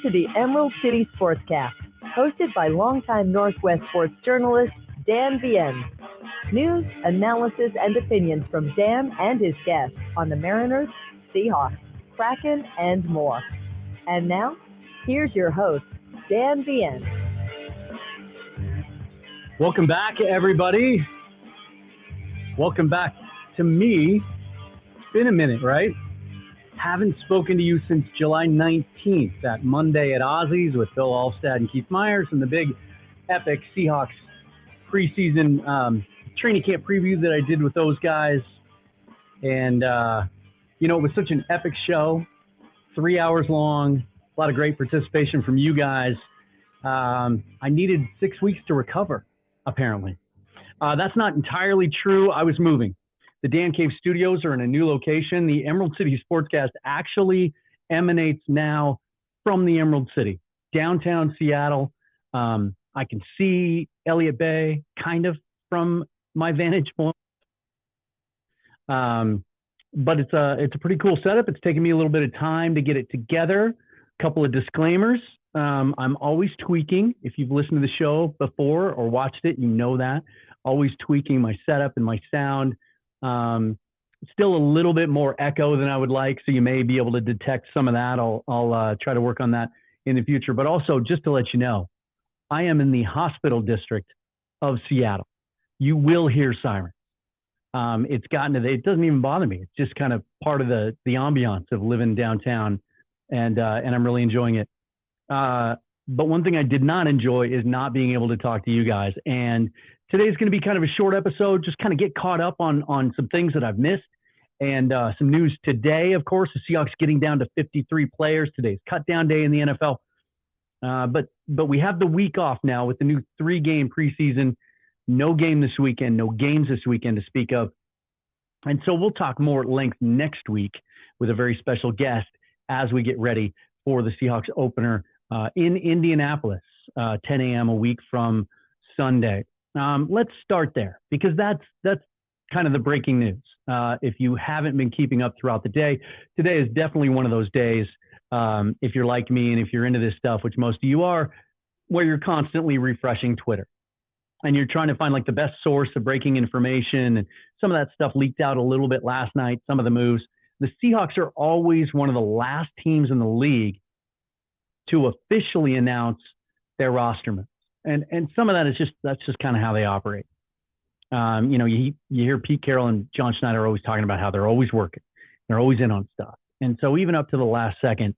to the Emerald City Sportscast, hosted by longtime Northwest sports journalist Dan Bien. News, analysis, and opinions from Dan and his guests on the Mariners, Seahawks, Kraken, and more. And now, here's your host, Dan Bien. Welcome back, everybody. Welcome back to me. It's been a minute, right? Haven't spoken to you since July 19th, that Monday at Ozzy's with Bill Alstad and Keith Myers, and the big epic Seahawks preseason training camp preview that I did with those guys. And, it was such an epic show, 3 hours long, a lot of great participation from you guys. I needed 6 weeks to recover, apparently. That's not entirely true. I was moving. The Dan Cave Studios are in a new location. The Emerald City Sportscast actually emanates now from the Emerald City, downtown Seattle. I can see Elliott Bay kind of from my vantage point. But it's a pretty cool setup. It's taken me a little bit of time to get it together. A couple of disclaimers. I'm always tweaking. If you've listened to the show before or watched it, you know that. Always tweaking my setup and my sound. Still a little bit more echo than I would like, so you may be able to detect some of that. I'll try to work on that in the future. But also, just to let you know, I am in the hospital district of Seattle. You will hear sirens. It's gotten to it doesn't even bother me. It's just kind of part of the ambiance of living downtown, and I'm really enjoying it. But one thing I did not enjoy is not being able to talk to you guys. And today's going to be kind of a short episode, just kind of get caught up on some things that I've missed, and some news today. Of course, the Seahawks getting down to 53 players. Today's cut down day in the NFL. But we have the week off now with the new 3-game preseason. No game this weekend, no games this weekend to speak of. And so we'll talk more at length next week with a very special guest as we get ready for the Seahawks opener in Indianapolis, 10 a.m. a week from Sunday. Let's start there because that's kind of the breaking news. If you haven't been keeping up throughout the day, today is definitely one of those days. If you're like me and if you're into this stuff, which most of you are, where you're constantly refreshing Twitter and you're trying to find like the best source of breaking information. And some of that stuff leaked out a little bit last night, some of the moves. The Seahawks are always one of the last teams in the league to officially announce their roster moves. And some of that is that's just kind of how they operate. You hear Pete Carroll and John Schneider always talking about how they're always working. They're always in on stuff. And so even up to the last second,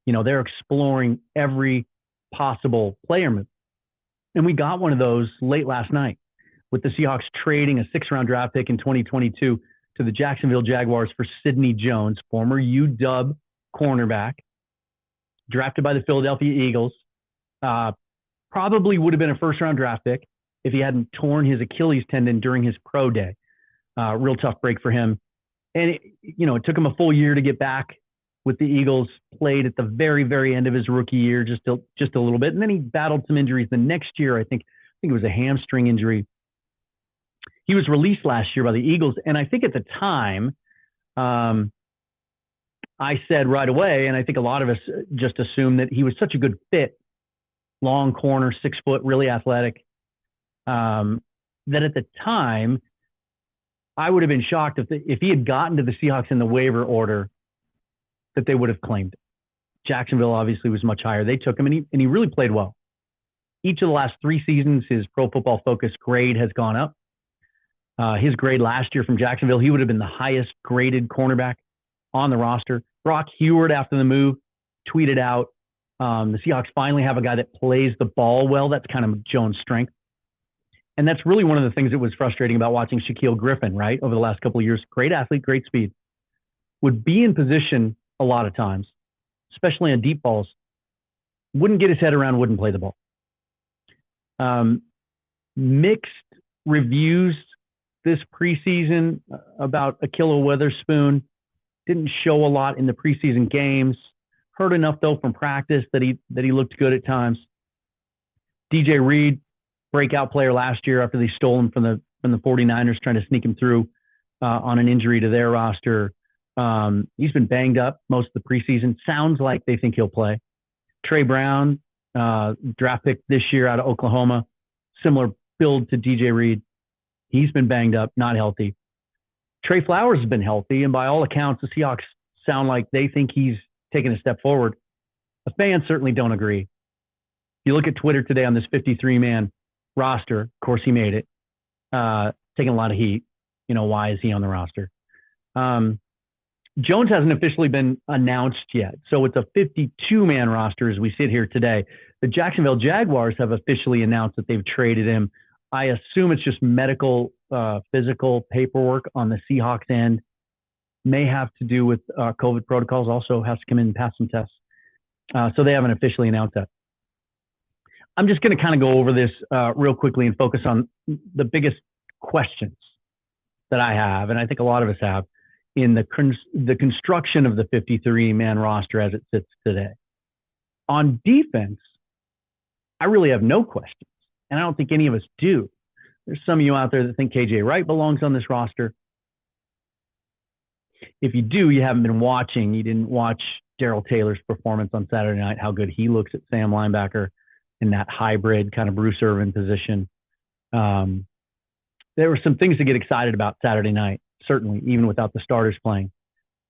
they're exploring every possible player move. And we got one of those late last night with the Seahawks trading a 6th-round draft pick in 2022 to the Jacksonville Jaguars for Sidney Jones, former UW cornerback, drafted by the Philadelphia Eagles. Probably would have been a 1st-round draft pick if he hadn't torn his Achilles tendon during his pro day. Real tough break for him. And it took him a full year to get back with the Eagles, played at the very, very end of his rookie year, just a little bit. And then he battled some injuries the next year. I think it was a hamstring injury. He was released last year by the Eagles. And I think at the time, I said right away, and I think a lot of us just assumed that he was such a good fit, long corner, 6 foot, really athletic, that at the time, I would have been shocked if he had gotten to the Seahawks in the waiver order, that they would have claimed it. Jacksonville obviously was much higher. They took him, and he really played well. Each of the last 3 seasons, his Pro Football Focus grade has gone up. His grade last year from Jacksonville, he would have been the highest graded cornerback on the roster. Brock Heward, after the move, tweeted out, the Seahawks finally have a guy that plays the ball well. That's kind of Jones' strength. And that's really one of the things that was frustrating about watching Shaquille Griffin, right, over the last couple of years. Great athlete, great speed. Would be in position a lot of times, especially on deep balls, wouldn't get his head around, wouldn't play the ball. Mixed reviews this preseason about Ahkello Witherspoon. Didn't show a lot in the preseason games. Heard enough, though, from practice that he looked good at times. DJ Reed, breakout player last year after they stole him from the 49ers, trying to sneak him through on an injury to their roster. He's been banged up most of the preseason. Sounds like they think he'll play. Trey Brown, draft pick this year out of Oklahoma, similar build to DJ Reed. He's been banged up, not healthy. Trey Flowers has been healthy, and by all accounts, the Seahawks sound like they think he's taken a step forward. The fans certainly don't agree. If you look at Twitter today on this 53-man roster, of course he made it, taking a lot of heat. Why is he on the roster? Jones hasn't officially been announced yet, so it's a 52-man roster as we sit here today. The Jacksonville Jaguars have officially announced that they've traded him. I assume it's just medical, physical paperwork on the Seahawks end. May have to do with COVID protocols. Also has to come in and pass some tests. So they haven't officially announced that. I'm just going to kind of go over this real quickly and focus on the biggest questions that I have, and I think a lot of us have, in the construction of the 53-man roster as it sits today. On defense, I really have no questions, and I don't think any of us do. There's some of you out there that think KJ Wright belongs on this roster. If you do, you haven't been watching. You didn't watch Darrell Taylor's performance on Saturday night, how good he looks at Sam linebacker in that hybrid kind of Bruce Irvin position. There were some things to get excited about Saturday night, certainly, even without the starters playing.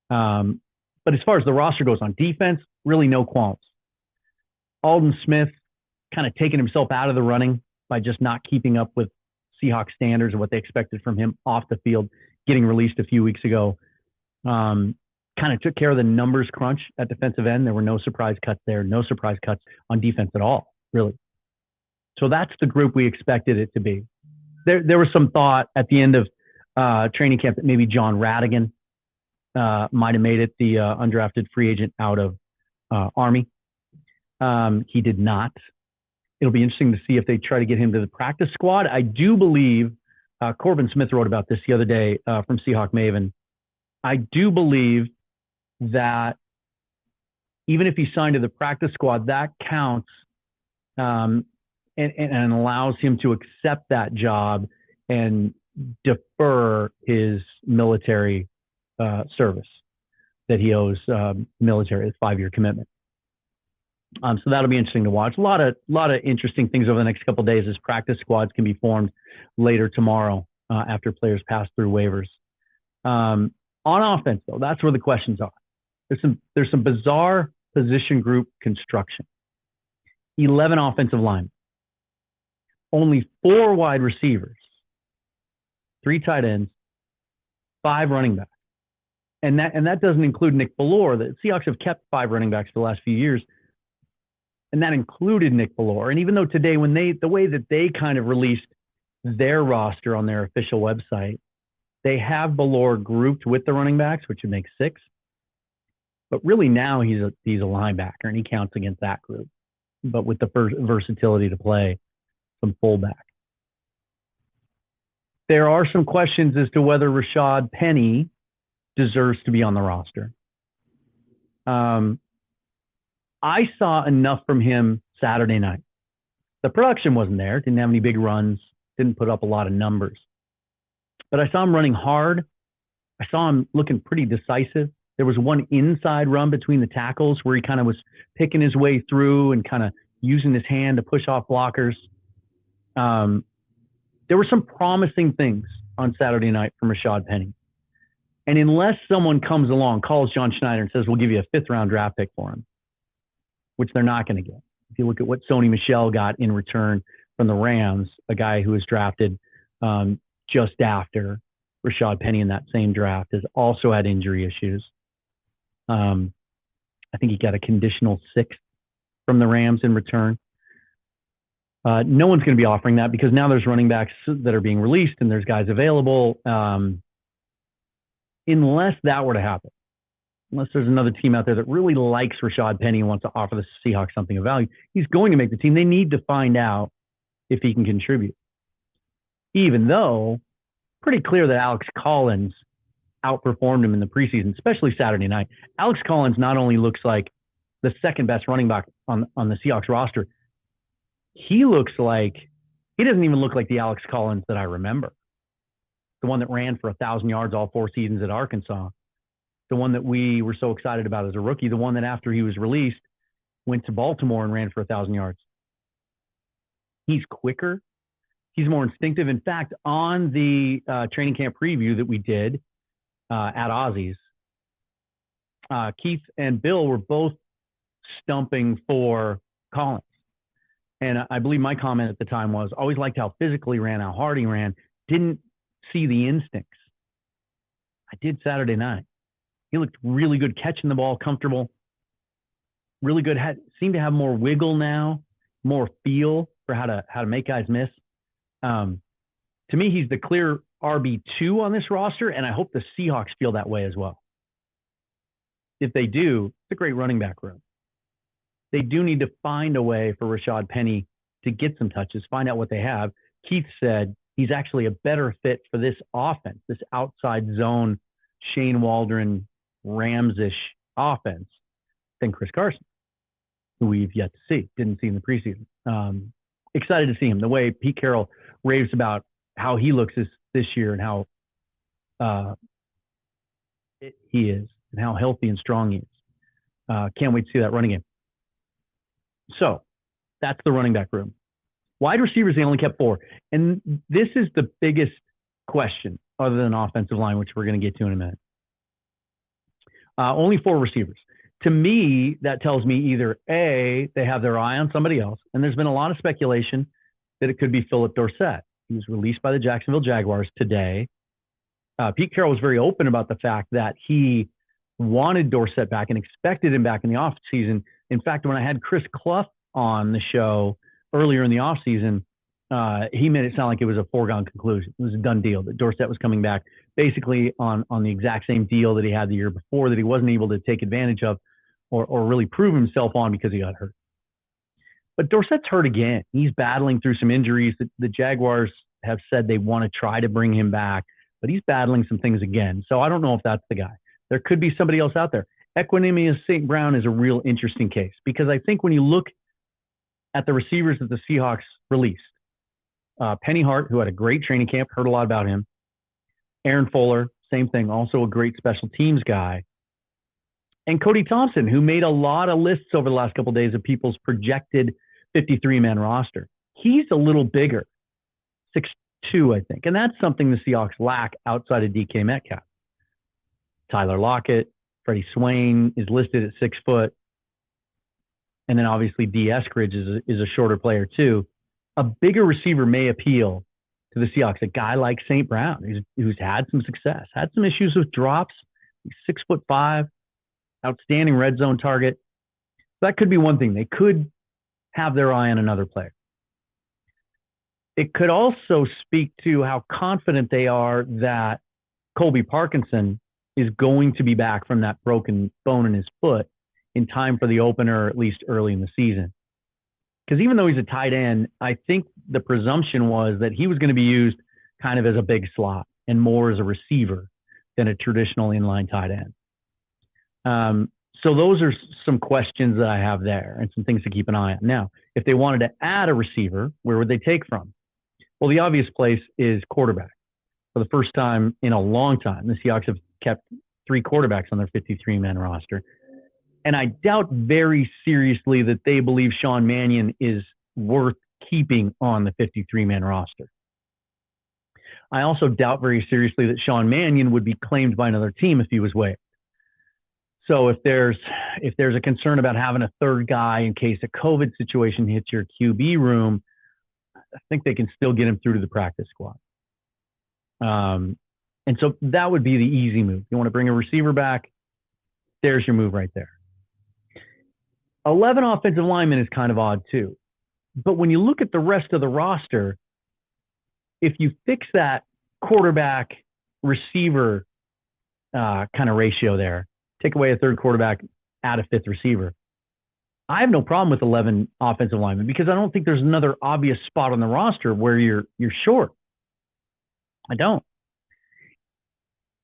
But as far as the roster goes on defense, really no qualms. Aldon Smith kind of taking himself out of the running by just not keeping up with Seahawks standards and what they expected from him off the field, getting released a few weeks ago. Kind of took care of the numbers crunch at defensive end. There were no surprise cuts there, no surprise cuts on defense at all, really. So that's the group we expected it to be. There was some thought at the end of training camp that maybe John Radigan might have made it, the undrafted free agent out of Army. He did not. It'll be interesting to see if they try to get him to the practice squad. I do believe, Corbin Smith wrote about this the other day from Seahawk Maven. I do believe that even if he's signed to the practice squad, that counts and allows him to accept that job and defer his military service that he owes military, his 5-year commitment. So that'll be interesting to watch. A lot of interesting things over the next couple of days as practice squads can be formed later tomorrow after players pass through waivers. On offense, though, that's where the questions are. There's some bizarre position group construction. 11 offensive linemen, only 4 wide receivers, 3 tight ends, 5 running backs, and that doesn't include Nick Bellore. The Seahawks have kept 5 running backs for the last few years, and that included Nick Bellore. And even though today, the way that they kind of released their roster on their official website, they have Bellore grouped with the running backs, which would make 6. But really now he's a linebacker, and he counts against that group, but with the versatility to play some fullback. There are some questions as to whether Rashad Penny deserves to be on the roster. I saw enough from him Saturday night. The production wasn't there, didn't have any big runs, didn't put up a lot of numbers. But I saw him running hard. I saw him looking pretty decisive. There was one inside run between the tackles where he kind of was picking his way through and kind of using his hand to push off blockers. There were some promising things on Saturday night from Rashad Penny. And unless someone comes along, calls John Schneider and says, we'll give you a 5th-round draft pick for him, which they're not going to get. If you look at what Sony Michel got in return from the Rams, a guy who was drafted just after Rashad Penny in that same draft, has also had injury issues. I think he got a conditional 6th from the Rams in return. No one's going to be offering that because now there's running backs that are being released and there's guys available. Unless that were to happen, unless there's another team out there that really likes Rashad Penny and wants to offer the Seahawks something of value, he's going to make the team. They need to find out if he can contribute. Even though pretty clear that Alex Collins outperformed him in the preseason, especially Saturday night. Alex Collins not only looks like the second best running back on the Seahawks roster, he doesn't even look like the Alex Collins that I remember. The one that ran for 1,000 yards all 4 seasons at Arkansas. The one that we were so excited about as a rookie. The one that after he was released went to Baltimore and ran for 1,000 yards. He's quicker. He's more instinctive. In fact, on the training camp preview that we did at Aussie's, Keith and Bill were both stumping for Collins. And I believe my comment at the time was, always liked how physically he ran, how hard he ran, didn't see the instincts. I did Saturday night. He looked really good catching the ball, comfortable, really good. Seemed to have more wiggle now, more feel for how to make guys miss. To me, he's the clear RB2 on this roster, and I hope the Seahawks feel that way as well. If they do, it's a great running back room. They do need to find a way for Rashad Penny to get some touches, find out what they have. Keith said he's actually a better fit for this offense, this outside zone, Shane Waldron, Rams-ish offense than Chris Carson, who we've yet to see, didn't see in the preseason. Excited to see him. The way Pete Carroll raves about how he looks this year and how he is and how healthy and strong he is. Can't wait to see that running game. So that's the running back room. Wide receivers, they only kept 4. And this is the biggest question other than offensive line, which we're going to get to in a minute. Only 4 receivers. To me, that tells me either A, they have their eye on somebody else, and there's been a lot of speculation that it could be Philip Dorsett. He was released by the Jacksonville Jaguars today. Pete Carroll was very open about the fact that he wanted Dorsett back and expected him back in the offseason. In fact, when I had Chris Clough on the show earlier in the offseason, he made it sound like it was a foregone conclusion. It was a done deal that Dorsett was coming back basically on the exact same deal that he had the year before that he wasn't able to take advantage of or really prove himself on because he got hurt. But Dorsett's hurt again. He's battling through some injuries. The Jaguars have said they want to try to bring him back, but he's battling some things again. So I don't know if that's the guy. There could be somebody else out there. Equanimeous St. Brown is a real interesting case because I think when you look at the receivers that the Seahawks released, Penny Hart, who had a great training camp, heard a lot about him. Aaron Fuller, same thing, also a great special teams guy. And Cody Thompson, who made a lot of lists over the last couple of days of people's projected 53-man roster. He's a little bigger, 6'2", I think. And that's something the Seahawks lack outside of DK Metcalf. Tyler Lockett, Freddie Swain is listed at 6 foot. And then obviously D. Eskridge is a shorter player too. A bigger receiver may appeal to the Seahawks. A guy like St. Brown, who's had some success, had some issues with drops. He's 6'5", outstanding red zone target. That could be one thing. They could have their eye on another player. It could also speak to how confident they are that Colby Parkinson is going to be back from that broken bone in his foot in time for the opener, at least early in the season. Because even though he's a tight end, I think the presumption was that he was going to be used kind of as a big slot and more as a receiver than a traditional inline tight end. So those are some questions that I have there and some things to keep an eye on. Now, if they wanted to add a receiver, where would they take from? Well, the obvious place is quarterback. For the first time in a long time, the Seahawks have kept 3 quarterbacks on their 53-man roster. And I doubt very seriously that they believe Sean Mannion is worth keeping on the 53-man roster. I also doubt very seriously that Sean Mannion would be claimed by another team if he was waived. So if there's a concern about having a third guy in case a COVID situation hits your QB room, I think they can still get him through to the practice squad. And so that would be the easy move. You want to bring a receiver back, there's your move right there. 11 offensive linemen is kind of odd too. But when you look at the rest of the roster, if you fix that quarterback receiver kind of ratio there, take away a third quarterback, add a 5th receiver, I have no problem with 11 offensive linemen because I don't think there's another obvious spot on the roster where you're short. I don't.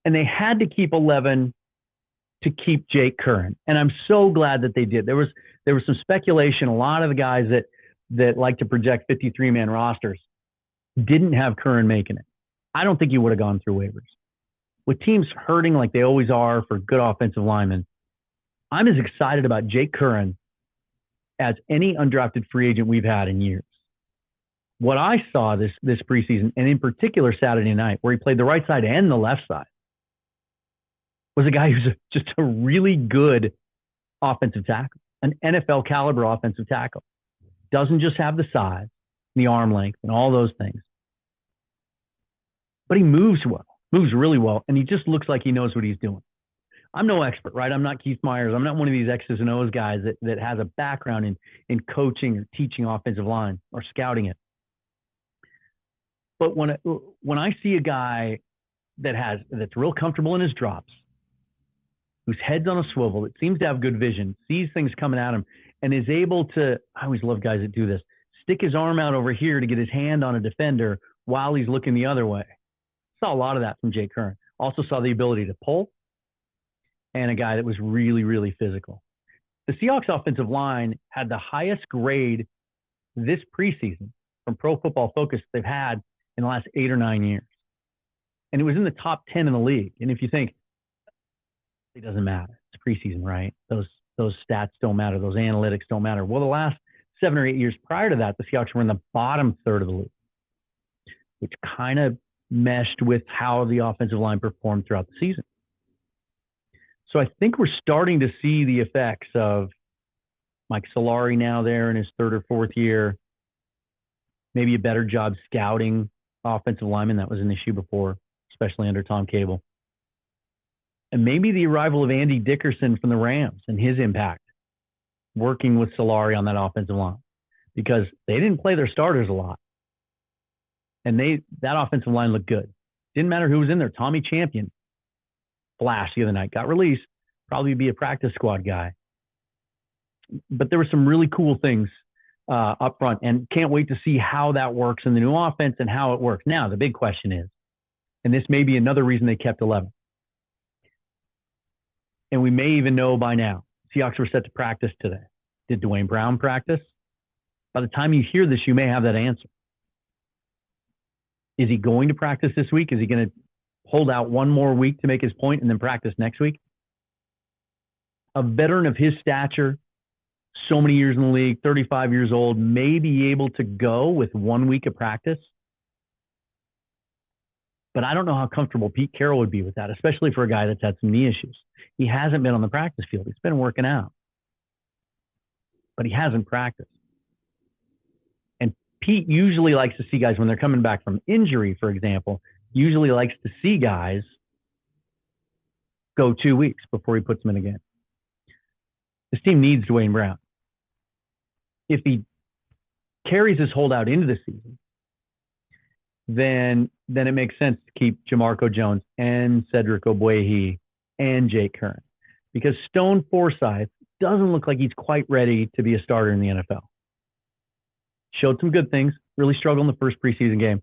And they had to keep 11 to keep Jake Curran. And I'm so glad that they did. There was some speculation. A lot of the guys that like to project 53-man rosters didn't have Curran making it. I don't think he would have gone through waivers. With teams hurting like they always are for good offensive linemen, I'm as excited about Jake Curran as any undrafted free agent we've had in years. What I saw this preseason, and in particular Saturday night, where he played the right side and the left side, was a guy who's just a really good offensive tackle, an NFL caliber offensive tackle. Doesn't just have the size, the arm length, and all those things, but he moves well, moves really well, and he just looks like he knows what he's doing. I'm no expert, right? I'm not Keith Myers. I'm not one of these X's and O's guys that has a background in coaching or teaching offensive line or scouting it. But when I see a guy that's real comfortable in his drops, whose head's on a swivel, that seems to have good vision, sees things coming at him, and is able to, I always love guys that do this, stick his arm out over here to get his hand on a defender while he's looking the other way. Saw a lot of that from Jake Curran. Also saw the ability to pull, and a guy that was really, really physical. The Seahawks offensive line had the highest grade this preseason from Pro Football Focus they've had in the last 8 or 9 years. And it was in the top 10 in the league. And if you think, it doesn't matter, it's preseason, right? Those stats don't matter. Those analytics don't matter. Well, the last 7 or 8 years prior to that, the Seahawks were in the bottom third of the league, which kind of meshed with how the offensive line performed throughout the season. So I think we're starting to see the effects of Mike Solari now there in his 3rd or 4th year, maybe a better job scouting offensive linemen. That was an issue before, especially under Tom Cable. And maybe the arrival of Andy Dickerson from the Rams and his impact working with Solari on that offensive line, because they didn't play their starters a lot. And that offensive line looked good. Didn't matter who was in there. Tommy Champion flashed the other night, got released, probably be a practice squad guy. But there were some really cool things up front, and can't wait to see how that works in the new offense and how it works. Now, the big question is, and this may be another reason they kept 11, and we may even know by now, Seahawks were set to practice today. Did Dwayne Brown practice? By the time you hear this, you may have that answer. Is he going to practice this week? Is he going to hold out one more week to make his point and then practice next week? A veteran of his stature, so many years in the league, 35 years old, may be able to go with 1 week of practice. But I don't know how comfortable Pete Carroll would be with that, especially for a guy that's had some knee issues. He hasn't been on the practice field. He's been working out, but he hasn't practiced. And Pete usually likes to see guys when they're coming back from injury, for example, usually likes to see guys go 2 weeks before he puts them in a game. This team needs Dwayne Brown. If he carries his holdout into the season, then it makes sense to keep Jamarco Jones and Cedric Ogbuehi and Jake Curran, because Stone Forsythe doesn't look like he's quite ready to be a starter in the NFL. Showed some good things, really struggled in the first preseason game.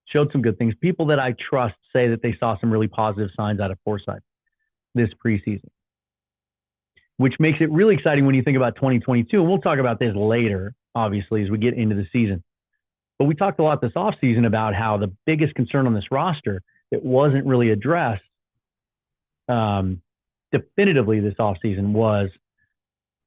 Showed some good things. People that I trust say that they saw some really positive signs out of Forsythe this preseason, which makes it really exciting when you think about 2022. And we'll talk about this later, obviously, as we get into the season. But we talked a lot this offseason about how the biggest concern on this roster that wasn't really addressed definitively this offseason was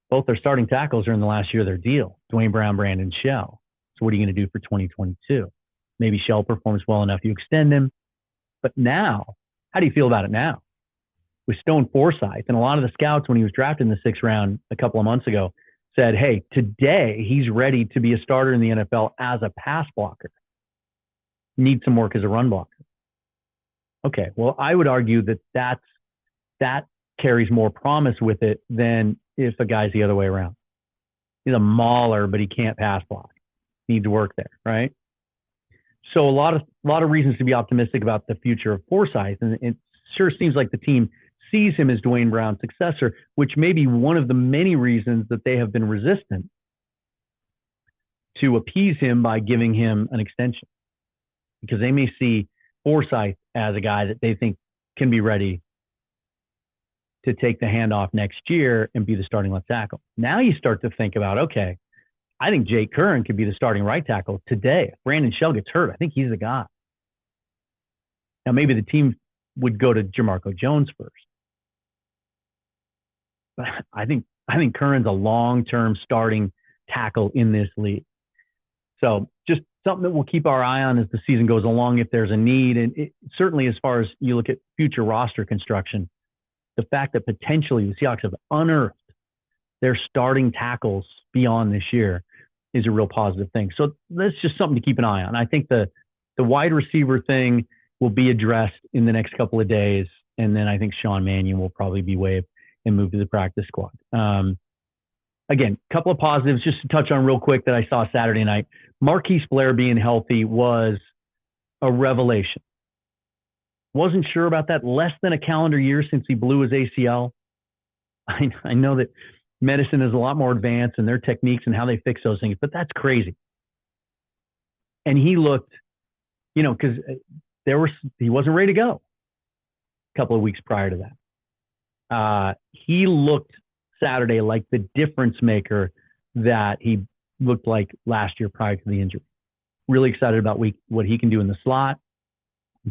both their starting tackles are in the last year of their deal, Dwayne Brown, Brandon Shell. So what are you going to do for 2022? Maybe Shell performs well enough you extend him. But now, how do you feel about it now? With Stone Forsythe, and a lot of the scouts when he was drafted in the 6th round a couple of months ago said, hey, today he's ready to be a starter in the NFL as a pass blocker. Needs some work as a run blocker. Okay, well, I would argue that carries more promise with it than if a guy's the other way around. He's a mauler, but he can't pass block. Needs work there, right? So a lot of reasons to be optimistic about the future of Forsythe, and it sure seems like the team sees him as Dwayne Brown's successor, which may be one of the many reasons that they have been resistant to appease him by giving him an extension, because they may see Forsythe as a guy that they think can be ready to take the handoff next year and be the starting left tackle. Now you start to think about, okay, I think Jake Curran could be the starting right tackle today. If Brandon Shell gets hurt, I think he's the guy. Now maybe the team would go to Jamarco Jones first. But I think Curran's a long-term starting tackle in this league. So just something that we'll keep our eye on as the season goes along if there's a need. And certainly as far as you look at future roster construction, the fact that potentially the Seahawks have unearthed their starting tackles beyond this year is a real positive thing. So that's just something to keep an eye on. I think the wide receiver thing will be addressed in the next couple of days. And then I think Sean Mannion will probably be waived and moved to the practice squad. Again, a couple of positives just to touch on real quick that I saw Saturday night. Marquise Blair being healthy was a revelation. Wasn't sure about that. Less than a calendar year since he blew his ACL. I know that medicine is a lot more advanced in their techniques and how they fix those things, but that's crazy. And he looked, because he wasn't ready to go a couple of weeks prior to that. He looked Saturday like the difference maker that he looked like last year prior to the injury. Really excited about what he can do in the slot,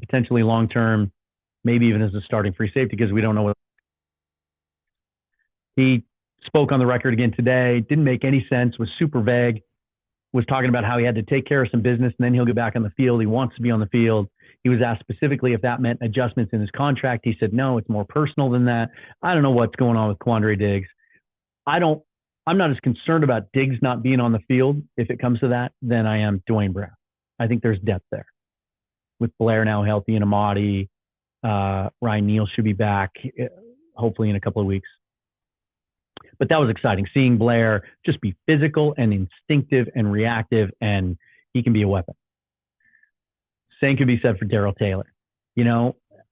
potentially long-term, maybe even as a starting free safety, because we don't know what. He spoke on the record again today, didn't make any sense, was super vague, was talking about how he had to take care of some business and then he'll get back on the field. He wants to be on the field. He was asked specifically if that meant adjustments in his contract. He said, no, it's more personal than that. I don't know what's going on with Quandre Diggs. I'm not as concerned about Diggs not being on the field if it comes to that than I am Dwayne Brown. I think there's depth there. With Blair now healthy and Amadi, Ryan Neal should be back hopefully in a couple of weeks. But that was exciting, seeing Blair just be physical and instinctive and reactive, and he can be a weapon. Same could be said for Darrell Taylor.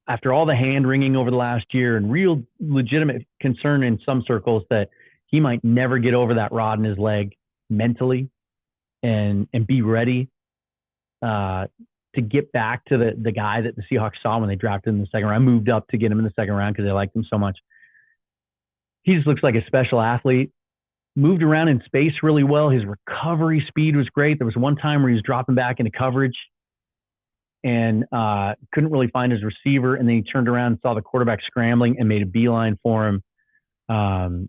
After all the hand-wringing over the last year and real legitimate concern in some circles that he might never get over that rod in his leg mentally and be ready to get back to the guy that the Seahawks saw when they drafted him in the second round. I moved up to get him in the second round because they liked him so much. He just looks like a special athlete. Moved around in space really well. His recovery speed was great. There was one time where he was dropping back into coverage and couldn't really find his receiver. And then he turned around and saw the quarterback scrambling and made a beeline for him.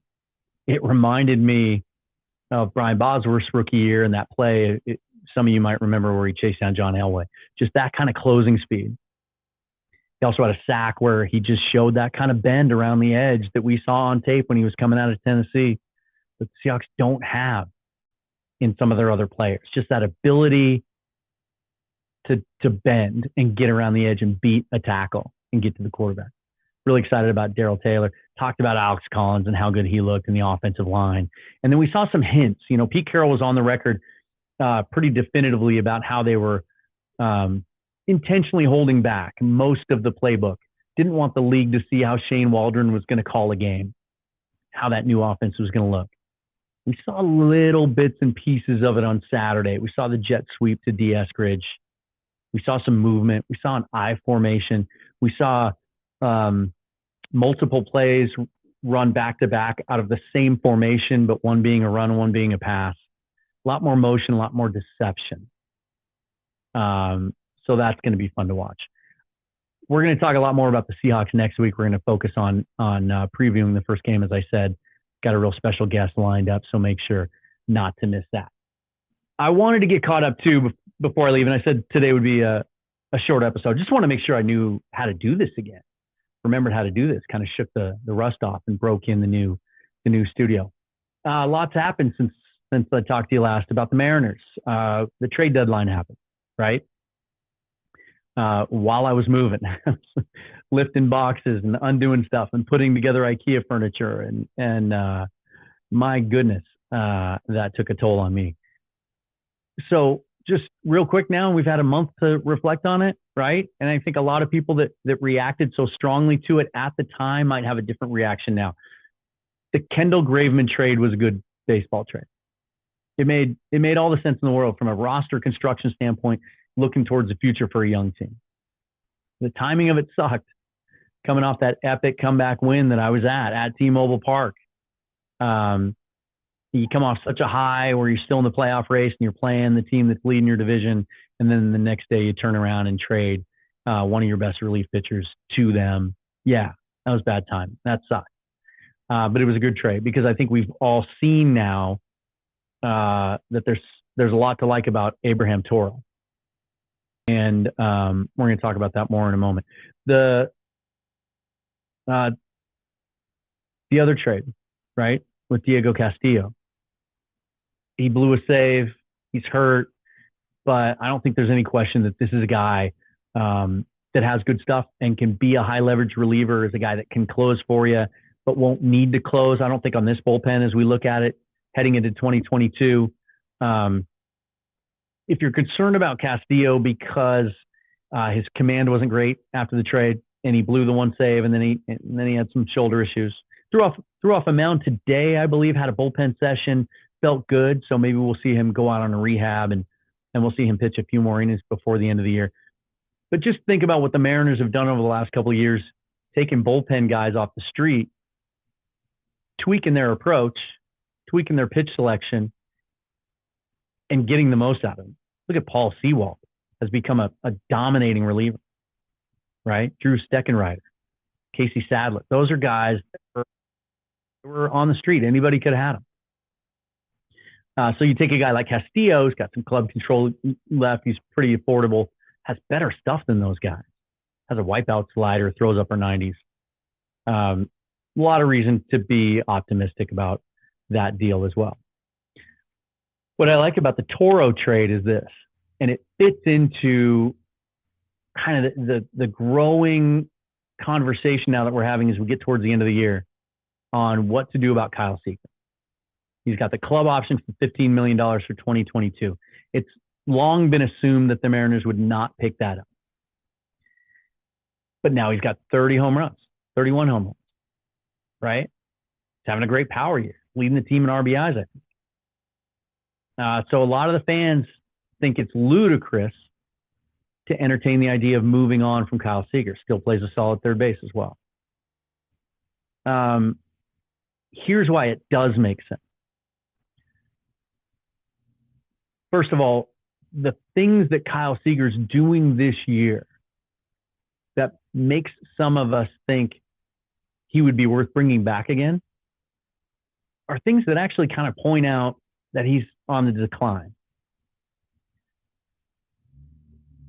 It reminded me of Brian Bosworth's rookie year and that play. Some of you might remember where he chased down John Elway. Just that kind of closing speed. He also had a sack where he just showed that kind of bend around the edge that we saw on tape when he was coming out of Tennessee that the Seahawks don't have in some of their other players. Just that ability to bend and get around the edge and beat a tackle and get to the quarterback. Really excited about Darrell Taylor. Talked about Alex Collins and how good he looked in the offensive line. And then we saw some hints. Pete Carroll was on the record pretty definitively about how they were intentionally holding back most of the playbook. Didn't want the league to see how Shane Waldron was going to call a game, how that new offense was going to look. We saw little bits and pieces of it on Saturday. We saw the jet sweep to D. Eskridge. We saw some movement. We saw an I formation. We saw multiple plays run back-to-back out of the same formation, but one being a run and one being a pass. A lot more motion, a lot more deception. So that's going to be fun to watch. We're going to talk a lot more about the Seahawks next week. We're going to focus on previewing the first game, as I said. Got a real special guest lined up, so make sure not to miss that. I wanted to get caught up, too, before I leave, and I said today would be a short episode. Just want to make sure I knew how to do this again. Remembered how to do this, kind of shook the rust off and broke in the new studio. Lots happened since I talked to you last about the Mariners. The trade deadline happened, right? While I was moving, lifting boxes and undoing stuff and putting together IKEA furniture and my goodness, that took a toll on me. So just real quick now, we've had a month to reflect on it, right? And I think a lot of people that reacted so strongly to it at the time might have a different reaction now. The Kendall Graveman trade was a good baseball trade. It made all the sense in the world from a roster construction standpoint, looking towards the future for a young team. The timing of it sucked, coming off that epic comeback win that I was at T-Mobile Park. You come off such a high where you're still in the playoff race and you're playing the team that's leading your division, and then the next day you turn around and trade one of your best relief pitchers to them. Yeah, that was bad time. That sucked. But it was a good trade because I think we've all seen now that there's a lot to like about Abraham Toro. And we're going to talk about that more in a moment. The other trade, right, with Diego Castillo. He blew a save. He's hurt. But I don't think there's any question that this is a guy that has good stuff and can be a high leverage reliever, is a guy that can close for you, but won't need to close. I don't think on this bullpen as we look at it heading into 2022. If you're concerned about Castillo because his command wasn't great after the trade and he blew the one save and then he had some shoulder issues. Threw off a mound today, I believe, had a bullpen session, felt good. So maybe we'll see him go out on a rehab and we'll see him pitch a few more innings before the end of the year. But just think about what the Mariners have done over the last couple of years, taking bullpen guys off the street, tweaking their approach, tweaking their pitch selection, and getting the most out of them. Look at Paul Sewald, has become a dominating reliever, right? Drew Steckenrider, Casey Sadler. Those are guys that were on the street. Anybody could have had them. So you take a guy like Castillo, who's got some club control left. He's pretty affordable, has better stuff than those guys. Has a wipeout slider, throws upper 90s. A lot of reason to be optimistic about that deal as well. What I like about the Toro trade is this, and it fits into kind of the growing conversation now that we're having as we get towards the end of the year on what to do about Kyle Seager. He's got the club option for $15 million for 2022. It's long been assumed that the Mariners would not pick that up. But now he's got 30 home runs, 31 home runs, right? He's having a great power year, leading the team in RBIs, I think. So a lot of the fans think it's ludicrous to entertain the idea of moving on from Kyle Seager. Still plays a solid third base as well. Here's why it does make sense. First of all, the things that Kyle Seager's doing this year that makes some of us think he would be worth bringing back again are things that actually kind of point out that he's on the decline.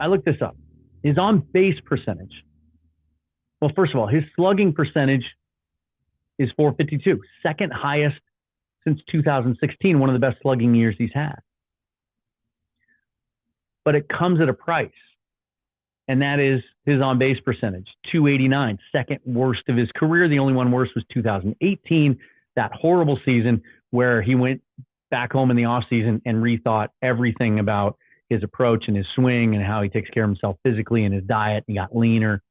I looked this up. His on-base percentage. Well, first of all, his slugging percentage is .452, second highest since 2016, one of the best slugging years he's had. But it comes at a price, and that is his on-base percentage, .289, second worst of his career. The only one worse was 2018, that horrible season where he went back home in the offseason and rethought everything about his approach and his swing and how he takes care of himself physically and his diet. He got leaner.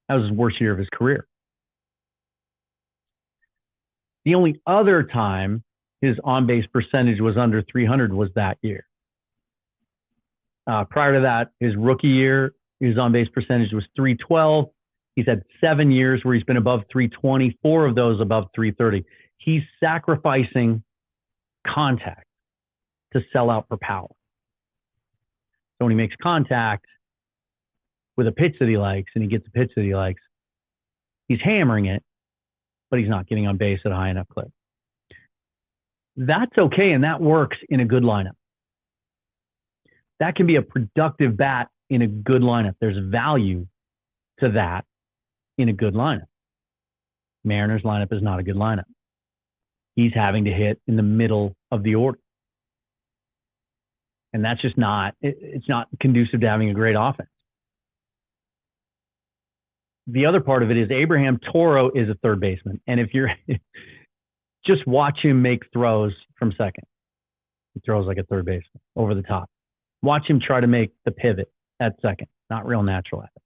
That was his worst year of his career. The only other time his on-base percentage was under 300 was that year. Prior to that, his rookie year, his on-base percentage was 312. He's had 7 years where he's been above 320, 4 of those above 330. He's sacrificing contact to sell out for power. So when he makes contact with a pitch that he likes and he gets a pitch that he likes, he's hammering it, but he's not getting on base at a high enough clip. That's okay, and that works in a good lineup. That can be a productive bat in a good lineup. There's value to that in a good lineup. Mariners lineup is not a good lineup. He's having to hit in the middle of the order. And that's just not, it's not conducive to having a great offense. The other part of it is Abraham Toro is a third baseman. And if you're, just watch him make throws from second. He throws like a third baseman over the top. Watch him try to make the pivot at second. Not real natural at it.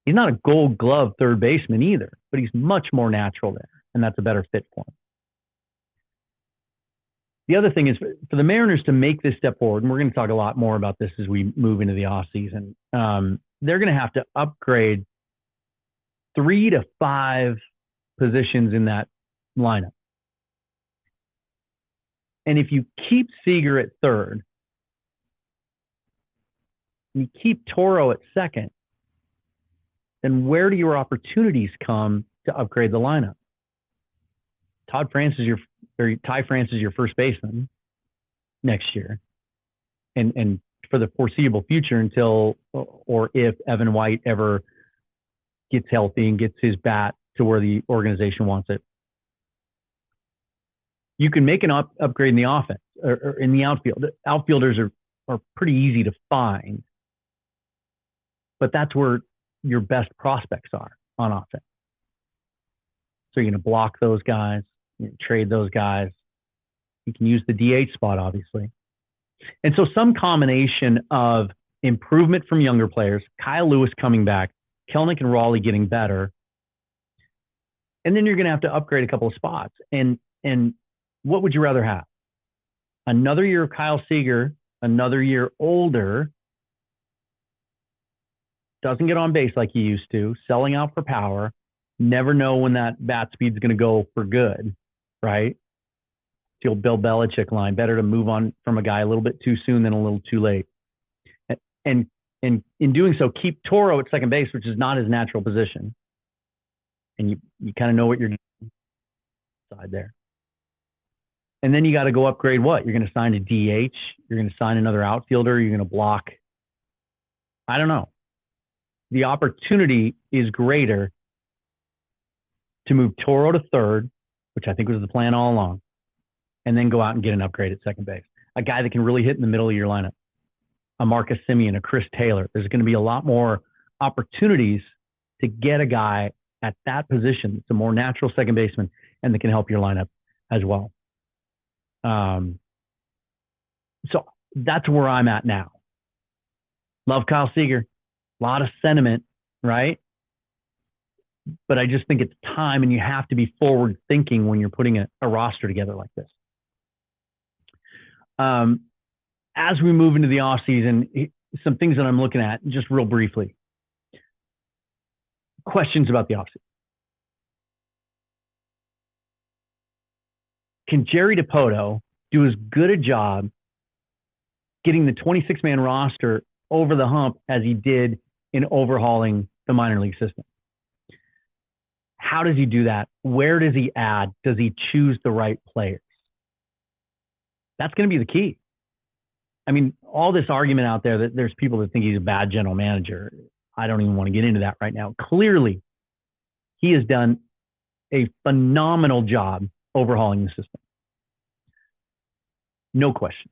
He's not a gold glove third baseman either, but he's much more natural there. And that's a better fit for him. The other thing is for the Mariners to make this step forward, and we're going to talk a lot more about this as we move into the offseason, they're going to have to upgrade 3 to 5 positions in that lineup. And if you keep Seager at third, you keep Toro at second, then where do your opportunities come to upgrade the lineup? Todd France is or Ty France is your first baseman next year, and for the foreseeable future until or if Evan White ever gets healthy and gets his bat to where the organization wants it. You can make an upgrade in the offense or in the outfield. The outfielders are pretty easy to find, but that's where your best prospects are on offense. So you're going to block those guys, trade those guys. You can use the DH spot, obviously. And so some combination of improvement from younger players, Kyle Lewis coming back, Kelenic and Raleigh getting better, and then you're going to have to upgrade a couple of spots. And what would you rather have? Another year of Kyle Seager, another year older, doesn't get on base like he used to, selling out for power, never know when that bat speed's going to go for good, right? The old Bill Belichick line, better to move on from a guy a little bit too soon than a little too late. And in doing so, keep Toro at second base, which is not his natural position. And you kind of know what you're doing side there. And then you got to go upgrade what? You're going to sign a DH. You're going to sign another outfielder. You're going to block. I don't know. The opportunity is greater to move Toro to third, which I think was the plan all along, and then go out and get an upgrade at second base. A guy that can really hit in the middle of your lineup. A Marcus Semien, a Chris Taylor. There's going to be a lot more opportunities to get a guy at that position. It's a more natural second baseman and that can help your lineup as well. So that's where I'm at now. Love Kyle Seager. A lot of sentiment, right? But I just think it's time, and you have to be forward thinking when you're putting a roster together like this. As we move into the off season, some things that I'm looking at just real briefly. Questions about the off season. Can Jerry Dipoto do as good a job getting the 26-man roster over the hump as he did in overhauling the minor league system? How does he do that? Where does he add? Does he choose the right players? That's going to be the key. I mean, all this argument out there that there's people that think he's a bad general manager. I don't even want to get into that right now. Clearly, he has done a phenomenal job overhauling the system. No question.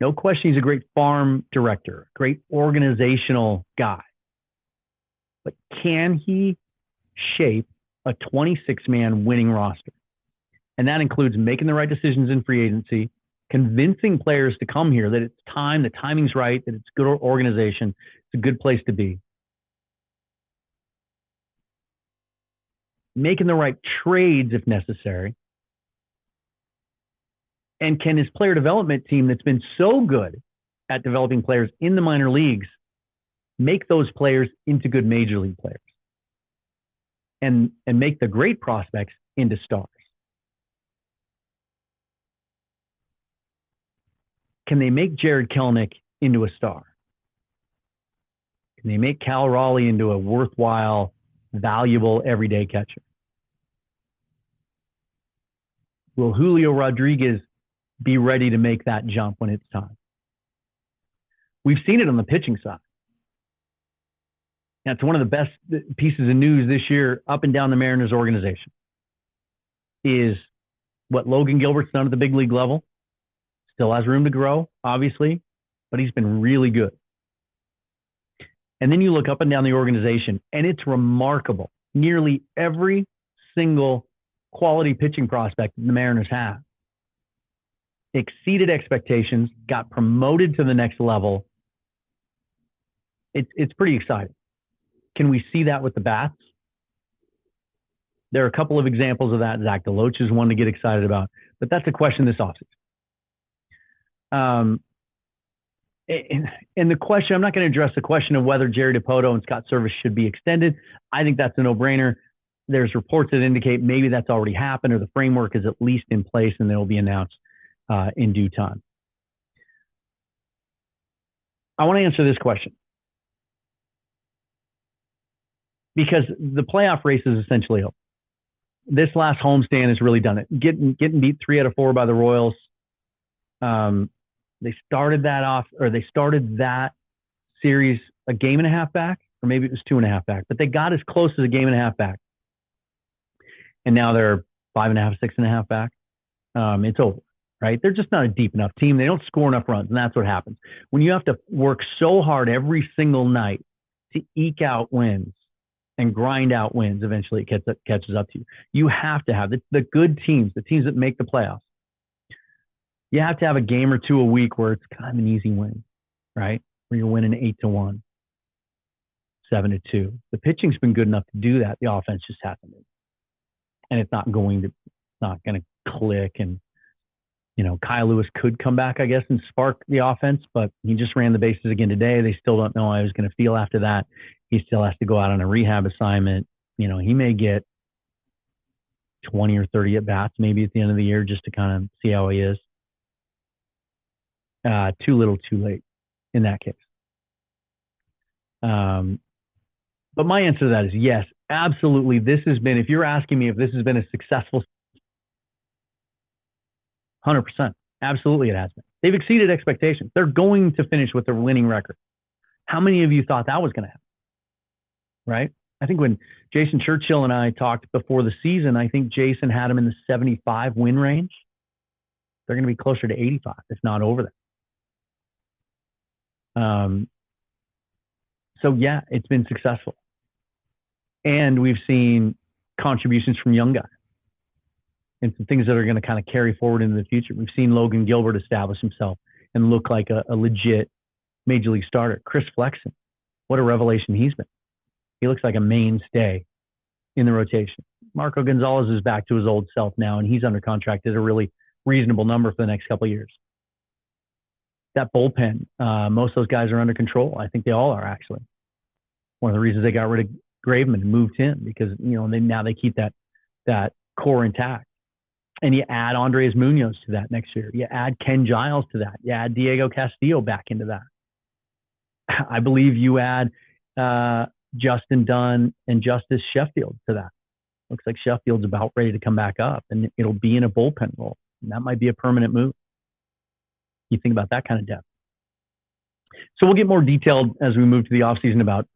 No question he's a great farm director, great organizational guy. But can he shape a 26-man winning roster? And that includes making the right decisions in free agency, convincing players to come here that it's time, the timing's right, that it's good organization, it's a good place to be. Making the right trades if necessary. And can his player development team that's been so good at developing players in the minor leagues make those players into good major league players and make the great prospects into stars? Can they make Jared Kelenic into a star? Can they make Cal Raleigh into a worthwhile, valuable, everyday catcher? Will Julio Rodriguez be ready to make that jump when it's time? We've seen it on the pitching side. That's one of the best pieces of news this year up and down the Mariners organization is what Logan Gilbert's done at the big league level. Still has room to grow, obviously, but he's been really good. And then you look up and down the organization, and it's remarkable. Nearly every single quality pitching prospect the Mariners have exceeded expectations, got promoted to the next level. It's pretty exciting. Can we see that with the bats? There are a couple of examples of that. Zach DeLoach is one to get excited about, but that's a question this offseason. And the question, I'm not going to address the question of whether Jerry Dipoto and Scott Service should be extended. I think that's a no-brainer. There's reports that indicate maybe that's already happened or the framework is at least in place and they will be announced in due time. I want to answer this question because the playoff race is essentially over. this last homestand has really done it. Getting beat 3 out of 4 by the Royals. They started that series a game and a half back, or maybe it was 2.5 back, but they got as close as a game and a half back. And now they're 5.5, 6.5 back. It's over, right? They're just not a deep enough team. They don't score enough runs, and that's what happens. When you have to work so hard every single night to eke out wins and grind out wins, eventually it catches up to you. You have to have the good teams, the teams that make the playoffs. You have to have a game or two a week where it's kind of an easy win, right? Where you're winning 8-1, 7-2. The pitching's been good enough to do that. The offense just hasn't been. And it's not going to click. And, Kyle Lewis could come back, I guess, and spark the offense, but he just ran the bases again today. They still don't know how he was going to feel after that. He still has to go out on a rehab assignment. He may get 20 or 30 at bats maybe at the end of the year just to kind of see how he is. Too little, too late in that case. But my answer to that is yes, absolutely. If you're asking me if this has been a successful, 100%, absolutely it has been. They've exceeded expectations. They're going to finish with a winning record. How many of you thought that was going to happen? Right? I think when Jason Churchill and I talked before the season, I think Jason had them in the 75 win range. They're going to be closer to 85, if not over that. So yeah, it's been successful. And we've seen contributions from young guys and some things that are going to kind of carry forward into the future. We've seen Logan Gilbert establish himself and look like a legit major league starter. Chris Flexen, what a revelation he's been. He looks like a mainstay in the rotation. Marco Gonzalez is back to his old self now, and he's under contract at a really reasonable number for the next couple of years. That bullpen, most of those guys are under control. I think they all are, actually. One of the reasons they got rid of Graveman and moved him because, now they keep that core intact. And you add Andres Munoz to that next year. You add Ken Giles to that. You add Diego Castillo back into that. I believe you add Justin Dunn and Justice Sheffield to that. Looks like Sheffield's about ready to come back up, and it'll be in a bullpen role. And that might be a permanent move. You think about that kind of depth. So we'll get more detailed as we move to the offseason about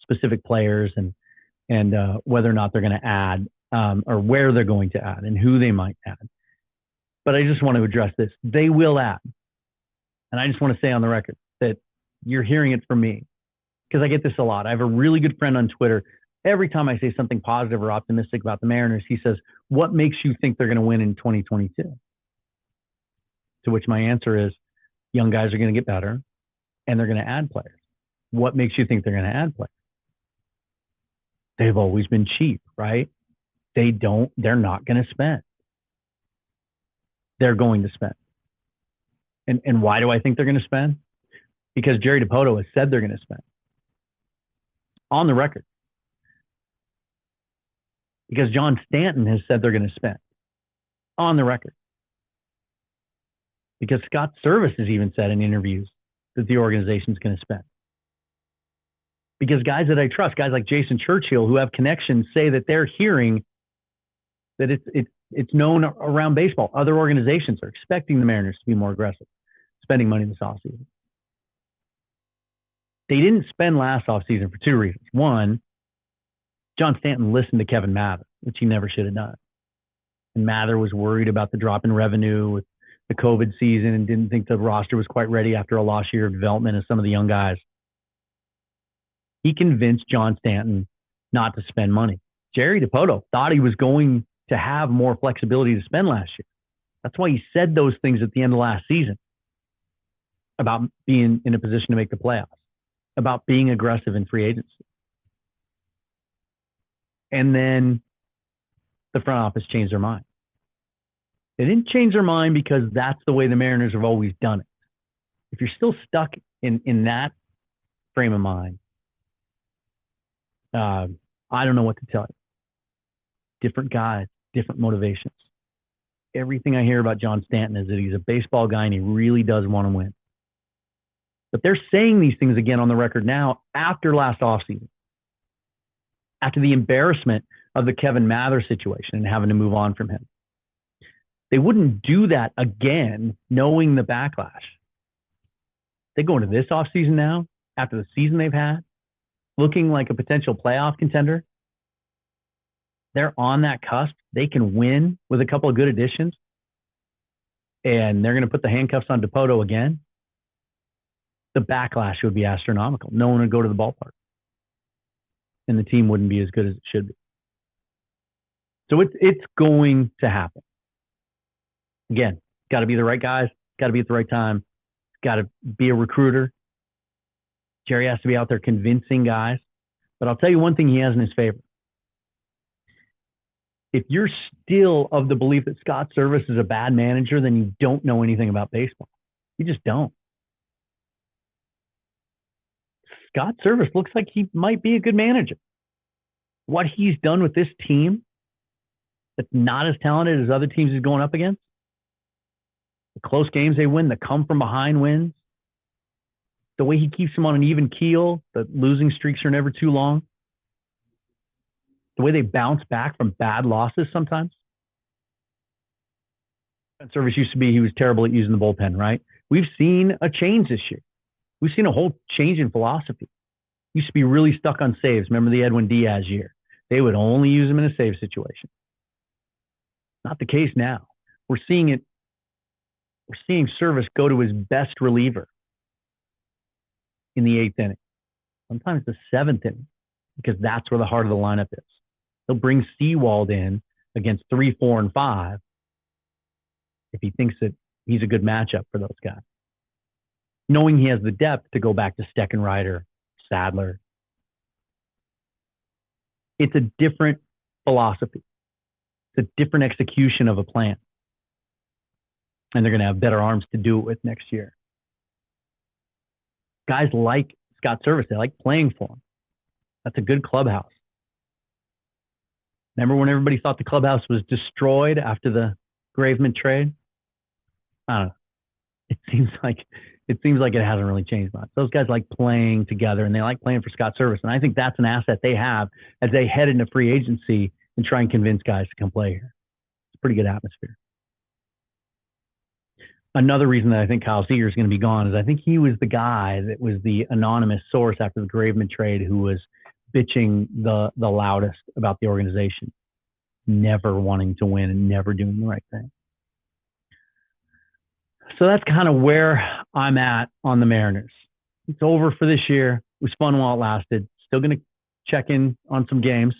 specific players and whether or not they're going to add or where they're going to add and who they might add. But I just want to address this. They will add. And I just want to say on the record that you're hearing it from me because I get this a lot. I have a really good friend on Twitter. Every time I say something positive or optimistic about the Mariners, he says, what makes you think they're going to win in 2022? To which my answer is, young guys are going to get better and they're going to add players. What makes you think they're going to add players? They've always been cheap, right? They're not going to spend. They're going to spend. And why do I think they're going to spend? Because Jerry Dipoto has said they're going to spend. On the record. Because John Stanton has said they're going to spend. On the record. Because Scott Service has even said in interviews that the organization is going to spend. Because guys that I trust, guys like Jason Churchill, who have connections, say that they're hearing that it's known around baseball. Other organizations are expecting the Mariners to be more aggressive, spending money this offseason. They didn't spend last offseason for two reasons. One, John Stanton listened to Kevin Mather, which he never should have done. And Mather was worried about the drop in revenue with the COVID season and didn't think the roster was quite ready after a lost year of development of some of the young guys. He convinced John Stanton not to spend money. Jerry Dipoto thought he was going to have more flexibility to spend last year. That's why he said those things at the end of last season about being in a position to make the playoffs, about being aggressive in free agency. And then the front office changed their mind. They didn't change their mind because that's the way the Mariners have always done it. If you're still stuck in that frame of mind, I don't know what to tell you. Different guys, different motivations. Everything I hear about John Stanton is that he's a baseball guy and he really does want to win. But they're saying these things again on the record now after last offseason. After the embarrassment of the Kevin Mather situation and having to move on from him. They wouldn't do that again, knowing the backlash. They go into this offseason now, after the season they've had, looking like a potential playoff contender. They're on that cusp. They can win with a couple of good additions. And they're going to put the handcuffs on Dipoto again. The backlash would be astronomical. No one would go to the ballpark. And the team wouldn't be as good as it should be. So it's going to happen. Again, got to be the right guys, got to be at the right time, got to be a recruiter. Jerry has to be out there convincing guys. But I'll tell you one thing he has in his favor. If you're still of the belief that Scott Service is a bad manager, then you don't know anything about baseball. You just don't. Scott Service looks like he might be a good manager. What he's done with this team that's not as talented as other teams he's going up against, the close games they win, the come from behind wins, the way he keeps them on an even keel, the losing streaks are never too long, the way they bounce back from bad losses sometimes. Service used to be he was terrible at using the bullpen, right? We've seen a change this year. We've seen a whole change in philosophy. Used to be really stuck on saves. Remember the Edwin Diaz year? They would only use him in a save situation. Not the case now. We're seeing it. We're seeing Service go to his best reliever in the 8th inning, sometimes the 7th inning, because that's where the heart of the lineup is. He'll bring Seawald in against 3, 4, and 5 if he thinks that he's a good matchup for those guys, knowing he has the depth to go back to Steckenrider, Sadler. It's a different philosophy. It's a different execution of a plan. And they're going to have better arms to do it with next year. Guys like Scott Service, they like playing for him. That's a good clubhouse. Remember when everybody thought the clubhouse was destroyed after the Graveman trade? I don't know. It seems like it hasn't really changed much. Those guys like playing together, and they like playing for Scott Service. And I think that's an asset they have as they head into free agency and try and convince guys to come play here. It's a pretty good atmosphere. Another reason that I think Kyle Seager is going to be gone is I think he was the guy that was the anonymous source after the Graveman trade who was bitching the loudest about the organization, never wanting to win and never doing the right thing. So that's kind of where I'm at on the Mariners. It's over for this year. It was fun while it lasted. Still going to check in on some games.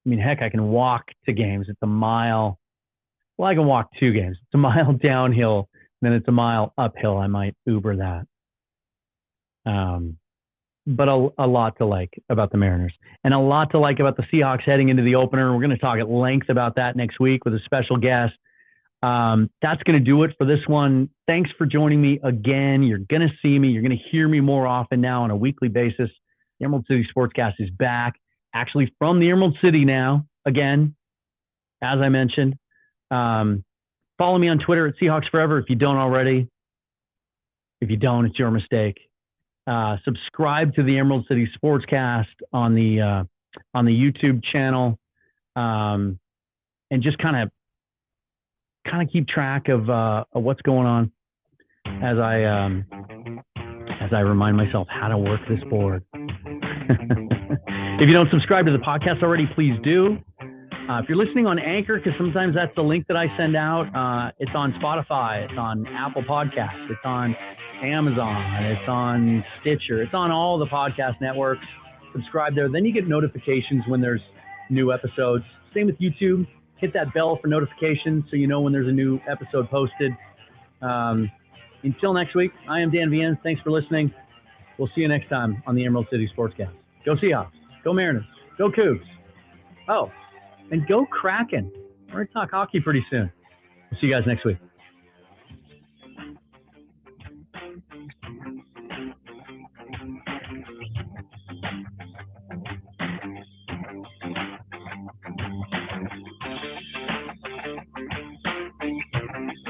I mean, heck, I can walk to games. It's a mile. Well, I can walk 2 games. It's a mile downhill, then it's a mile uphill. I might Uber that. But a lot to like about the Mariners and a lot to like about the Seahawks heading into the opener. We're going to talk at length about that next week with a special guest. That's going to do it for this one. Thanks for joining me again. You're going to see me. You're going to hear me more often now on a weekly basis. The Emerald City Sportscast is back, actually from the Emerald City now, again, as I mentioned. Follow me on Twitter at Seahawks Forever if you don't already. If you don't, it's your mistake. Subscribe to the Emerald City Sportscast on the YouTube channel, and just kind of keep track of what's going on as I remind myself how to work this board. If you don't subscribe to the podcast already, please do. If you're listening on Anchor, because sometimes that's the link that I send out, it's on Spotify, it's on Apple Podcasts, it's on Amazon, it's on Stitcher, it's on all the podcast networks. Subscribe there. Then you get notifications when there's new episodes. Same with YouTube. Hit that bell for notifications so you know when there's a new episode posted. Until next week, I am Dan Viennes. Thanks for listening. We'll see you next time on the Emerald City Sportscast. Go Seahawks. Go Mariners. Go Cougs. Oh, and go Kraken. We're going to talk hockey pretty soon. We'll see you guys next week.